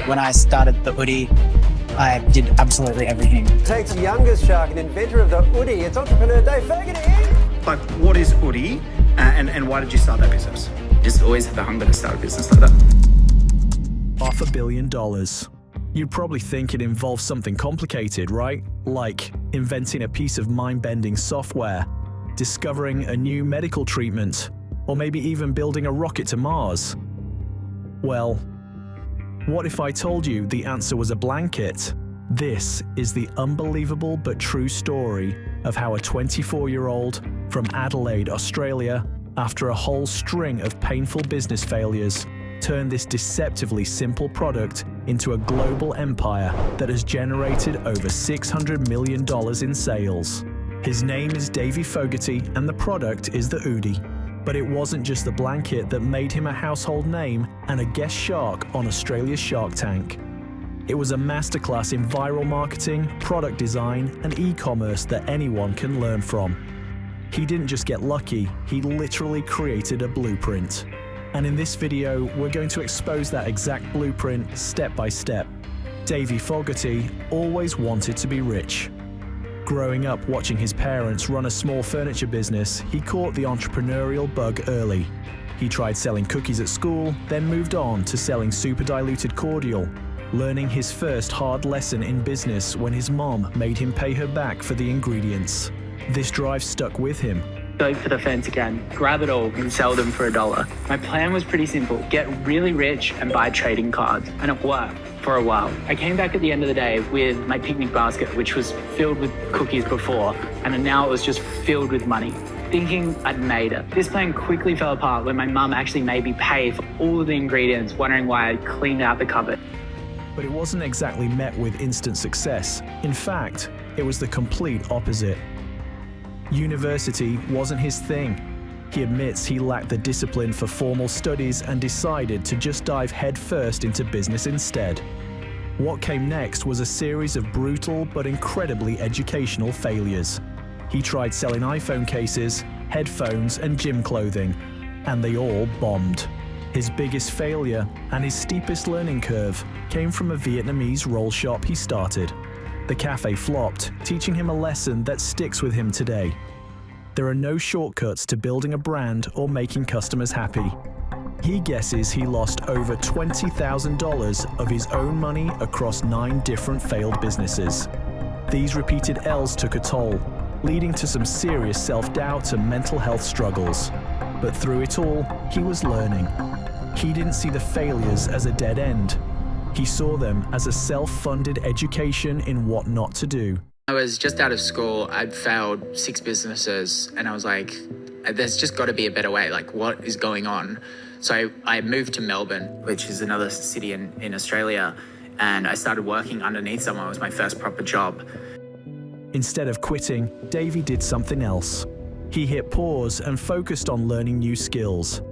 When I started the Oodie, I did absolutely everything. Takes youngest shark and inventor of the Oodie. It's entrepreneur Davie Fogarty. Like, what is Oodie, and why did you start that business? Just always had the hunger to start a business like that. $500 million. You'd probably think it involves something complicated, right? Like inventing a piece of mind-bending software, discovering a new medical treatment, or maybe even building a rocket to Mars. Well, what if I told you the answer was a blanket? This is the unbelievable but true story of how a 24-year-old from Adelaide, Australia, after a whole string of painful business failures, turned this deceptively simple product into a global empire that has generated over $600 million in sales. His name is Davie Fogarty and the product is the Oodie. But it wasn't just the blanket that made him a household name and a guest shark on Australia's Shark Tank. It was a masterclass in viral marketing, product design, and e-commerce that anyone can learn from. He didn't just get lucky, he literally created a blueprint. And in this video, we're going to expose that exact blueprint step by step. Davie Fogarty always wanted to be rich. Growing up watching his parents run a small furniture business, he caught the entrepreneurial bug early. He tried selling cookies at school, then moved on to selling super diluted cordial, learning his first hard lesson in business when his mom made him pay her back for the ingredients. This drive stuck with him. Go for the fence again, grab it all and sell them for $1. My plan was pretty simple: get really rich and buy trading cards, and it worked for a while. I came back at the end of the day with my picnic basket, which was filled with cookies before, and now it was just filled with money, thinking I'd made it. This plan quickly fell apart when my mum actually made me pay for all of the ingredients, wondering why I'd cleaned out the cupboard. But it wasn't exactly met with instant success. In fact, it was the complete opposite. University wasn't his thing. He admits he lacked the discipline for formal studies and decided to just dive headfirst into business instead. What came next was a series of brutal but incredibly educational failures. He tried selling iPhone cases, headphones, and gym clothing, and they all bombed. His biggest failure and his steepest learning curve came from a Vietnamese roll shop he started. The cafe flopped, teaching him a lesson that sticks with him today. There are no shortcuts to building a brand or making customers happy. He guesses he lost over $20,000 of his own money across 9 different failed businesses. These repeated L's took a toll, leading to some serious self-doubt and mental health struggles. But through it all, he was learning. He didn't see the failures as a dead end. He saw them as a self-funded education in what not to do. I was just out of school. I'd failed 6 businesses and I was like, there's just got to be a better way. Like, what is going on? So I moved to Melbourne, which is another city in Australia, and I started working underneath someone. It was my first proper job. Instead of quitting, Davie did something else. He hit pause and focused on learning new skills.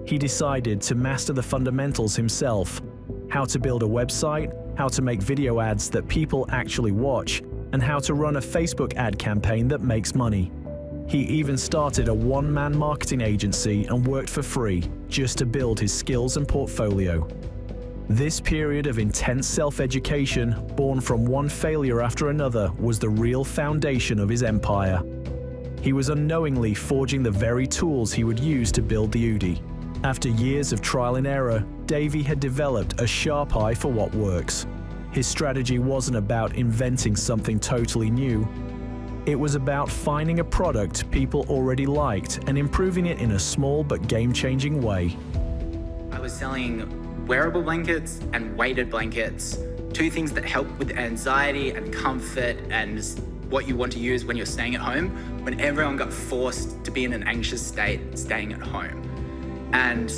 He decided to master the fundamentals himself: how to build a website, how to make video ads that people actually watch, and how to run a Facebook ad campaign that makes money. He even started a one-man marketing agency and worked for free just to build his skills and portfolio. This period of intense self-education, born from one failure after another, was the real foundation of his empire. He was unknowingly forging the very tools he would use to build the Oodie. After years of trial and error, Davie had developed a sharp eye for what works. His strategy wasn't about inventing something totally new. It was about finding a product people already liked and improving it in a small but game-changing way. I was selling wearable blankets and weighted blankets, 2 things that help with anxiety and comfort and what you want to use when you're staying at home, when everyone got forced to be in an anxious state staying at home. And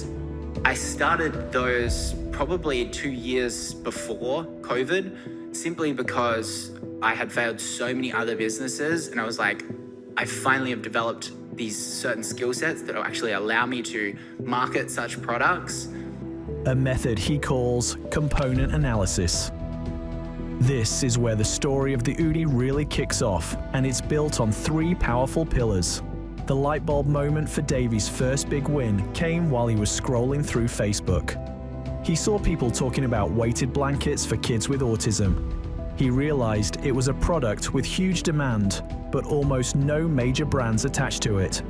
I started those probably 2 years before COVID, simply because I had failed so many other businesses, and I was like, I finally have developed these certain skill sets that will actually allow me to market such products. A method he calls component analysis. This is where the story of the Oodie really kicks off, and it's built on 3 powerful pillars. The lightbulb moment for Davie's first big win came while he was scrolling through Facebook. He saw people talking about weighted blankets for kids with autism. He realized it was a product with huge demand, but almost no major brands attached to it.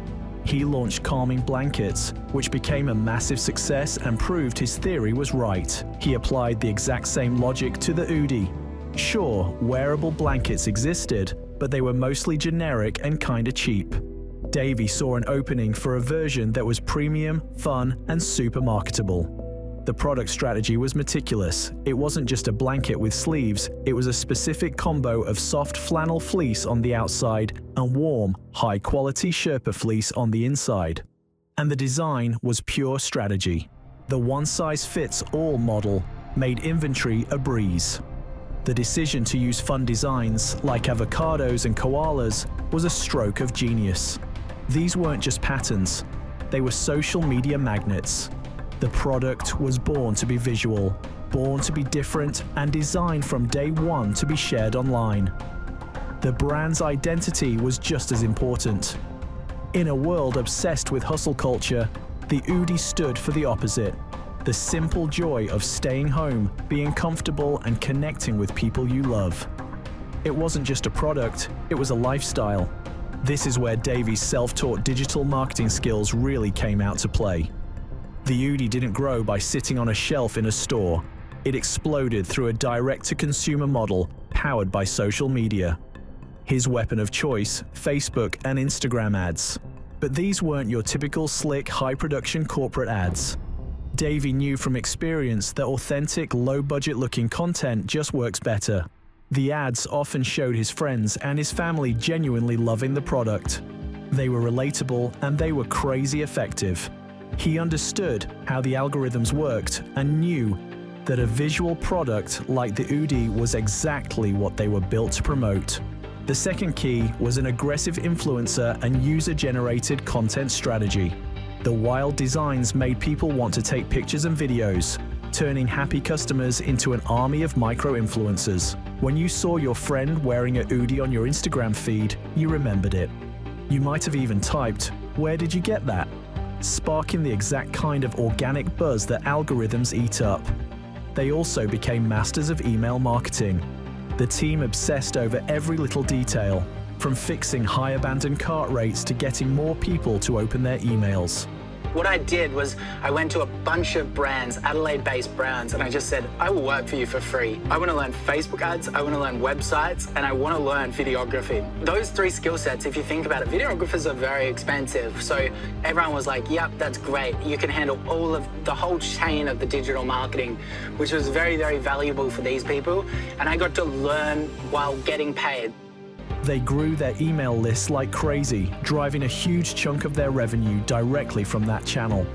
He launched calming blankets, which became a massive success and proved his theory was right. He applied the exact same logic to the Oodie. Sure, wearable blankets existed, but they were mostly generic and kinda cheap. Davie saw an opening for a version that was premium, fun, and super marketable. The product strategy was meticulous. It wasn't just a blanket with sleeves, it was a specific combo of soft flannel fleece on the outside and warm, high-quality Sherpa fleece on the inside. And the design was pure strategy. The one-size-fits-all model made inventory a breeze. The decision to use fun designs like avocados and koalas was a stroke of genius. These weren't just patterns, they were social media magnets. The product was born to be visual, born to be different, and designed from day one to be shared online. The brand's identity was just as important. In a world obsessed with hustle culture, the Oodie stood for the opposite. The simple joy of staying home, being comfortable, and connecting with people you love. It wasn't just a product, it was a lifestyle. This is where Davie's self-taught digital marketing skills really came out to play. The Oodie didn't grow by sitting on a shelf in a store. It exploded through a direct-to-consumer model powered by social media. His weapon of choice, Facebook and Instagram ads. But these weren't your typical slick, high-production corporate ads. Davie knew from experience that authentic, low-budget looking content just works better. The ads often showed his friends and his family genuinely loving the product. They were relatable and they were crazy effective. He understood how the algorithms worked and knew that a visual product like the Oodie was exactly what they were built to promote. The second key was an aggressive influencer and user-generated content strategy. The wild designs made people want to take pictures and videos, turning happy customers into an army of micro-influencers. When you saw your friend wearing a Oodie on your Instagram feed, you remembered it. You might have even typed, "Where did you get that?" sparking the exact kind of organic buzz that algorithms eat up. They also became masters of email marketing. The team obsessed over every little detail, from fixing high abandoned cart rates to getting more people to open their emails. What I did was I went to a bunch of brands, Adelaide-based brands, and I just said, I will work for you for free. I want to learn Facebook ads, I want to learn websites, and I want to learn videography. Those three skill sets, if you think about it, videographers are very expensive. So everyone was like, yep, that's great. You can handle all of the whole chain of the digital marketing, which was very, very valuable for these people. And I got to learn while getting paid. They grew their email lists like crazy, driving a huge chunk of their revenue directly from that channel.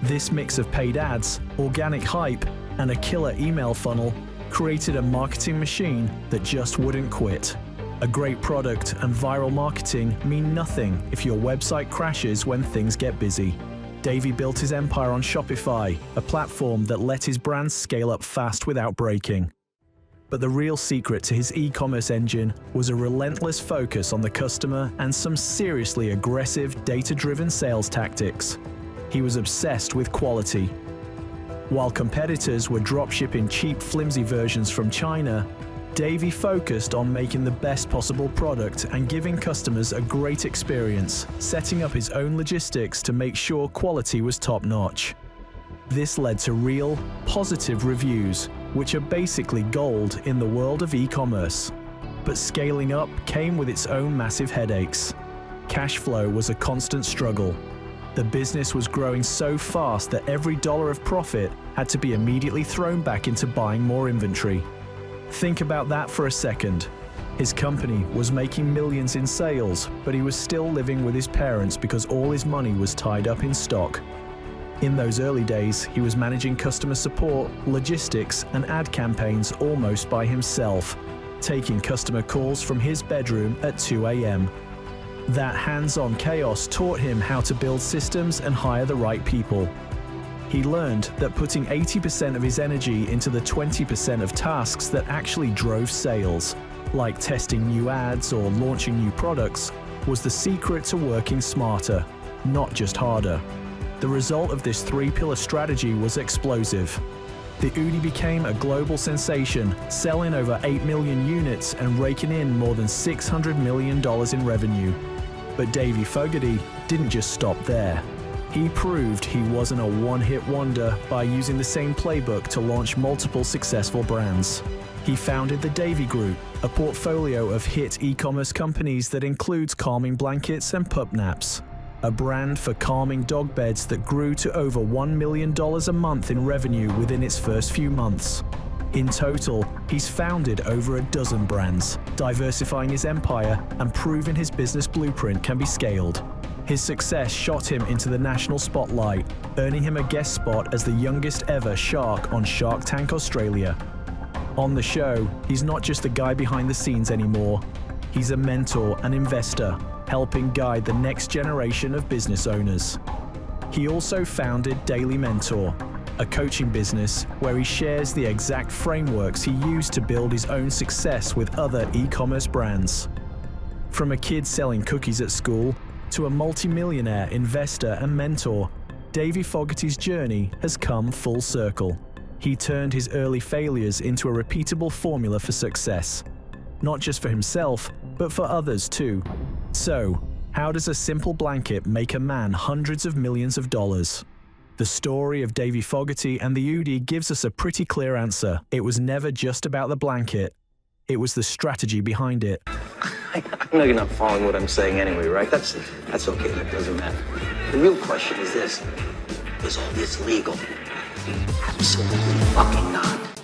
This mix of paid ads, organic hype, and a killer email funnel created a marketing machine that just wouldn't quit. A great product and viral marketing mean nothing if your website crashes when things get busy. Davie built his empire on Shopify, a platform that let his brand scale up fast without breaking. But the real secret to his e-commerce engine was a relentless focus on the customer and some seriously aggressive, data-driven sales tactics. He was obsessed with quality. While competitors were dropshipping cheap, flimsy versions from China, Davie focused on making the best possible product and giving customers a great experience, setting up his own logistics to make sure quality was top-notch. This led to real, positive reviews, which are basically gold in the world of e-commerce. But scaling up came with its own massive headaches. Cash flow was a constant struggle. The business was growing so fast that every dollar of profit had to be immediately thrown back into buying more inventory. Think about that for a second. His company was making millions in sales, but he was still living with his parents because all his money was tied up in stock. In those early days, he was managing customer support, logistics, and ad campaigns almost by himself, taking customer calls from his bedroom at 2 a.m. That hands-on chaos taught him how to build systems and hire the right people. He learned that putting 80% of his energy into the 20% of tasks that actually drove sales, like testing new ads or launching new products, was the secret to working smarter, not just harder. The result of this three-pillar strategy was explosive. The Oodie became a global sensation, selling over 8 million units and raking in more than $600 million in revenue. But Davie Fogarty didn't just stop there. He proved he wasn't a one-hit wonder by using the same playbook to launch multiple successful brands. He founded the Davie Group, a portfolio of hit e-commerce companies that includes calming blankets and pup naps, a brand for calming dog beds that grew to over $1 million a month in revenue within its first few months. In total, he's founded over a dozen brands, diversifying his empire and proving his business blueprint can be scaled. His success shot him into the national spotlight, earning him a guest spot as the youngest ever shark on Shark Tank Australia. On the show, he's not just the guy behind the scenes anymore. He's a mentor and investor, helping guide the next generation of business owners. He also founded Daily Mentor, a coaching business where he shares the exact frameworks he used to build his own success with other e-commerce brands. From a kid selling cookies at school to a multi-millionaire investor and mentor, Davie Fogarty's journey has come full circle. He turned his early failures into a repeatable formula for success, not just for himself, but for others too. So, how does a simple blanket make a man hundreds of millions of dollars? The story of Davie Fogarty and the Oodie gives us a pretty clear answer. It was never just about the blanket. It was the strategy behind it. I know you're not following what I'm saying anyway, right? That's okay, that doesn't matter. The real question is this: is all this legal? Absolutely fucking not.